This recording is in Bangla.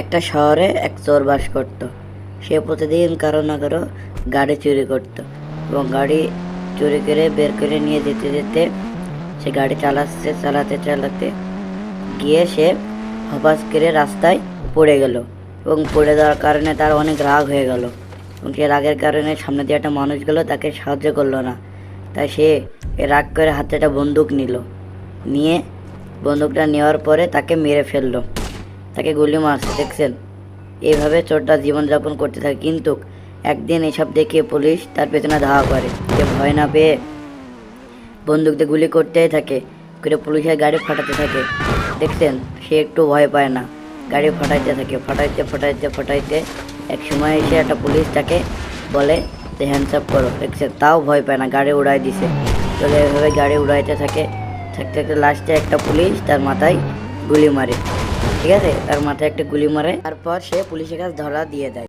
একটা শহরে এক চোর বাস করত। সে প্রতিদিন কারো না কারো গাড়ি চুরি করত এবং গাড়ি চুরি করে বের করে নিয়ে যেতে যেতে সে গাড়ি চালাতে চালাতে গিয়ে সে হঠাৎ করে রাস্তায় পড়ে গেল এবং পড়ে যাওয়ার কারণে তার অনেক রাগ হয়ে গেল এবং সে রাগের কারণে সামনে দিয়ে একটা মানুষ গেল, তাকে সাহায্য করলো না। তাই সে রাগ করে হাতে একটা বন্দুক নিয়ে বন্দুকটা নেওয়ার পরে তাকে মেরে ফেললো, তাকে গুলি মারছে। দেখছেন, এইভাবে চোরটা জীবনযাপন করতে থাকে। কিন্তু একদিন এসব দেখে পুলিশ তার পেছনে ধাওয়া করে। সে ভয় না পেয়ে বন্দুক দিয়ে গুলি করতেই থাকে, করে পুলিশের গাড়ি ফাটাতে থাকে। দেখছেন, সে একটু ভয় পায় না, গাড়ি ফাটাইতে এক সময় এসে একটা পুলিশ তাকে বলে যে হ্যান্ডস আপ করো। দেখছেন, তাও ভয় পায় না, গাড়ি উড়াই দিছে। চলে এভাবে গাড়ি উড়াইতে থাকতে থাকতে লাস্টে একটা পুলিশ তার মাথায় গুলি মারে। ঠিক আছে, তার মাথায় একটা গুলি মারে, তারপর সে পুলিশের কাছে ধরা দিয়ে দেয়।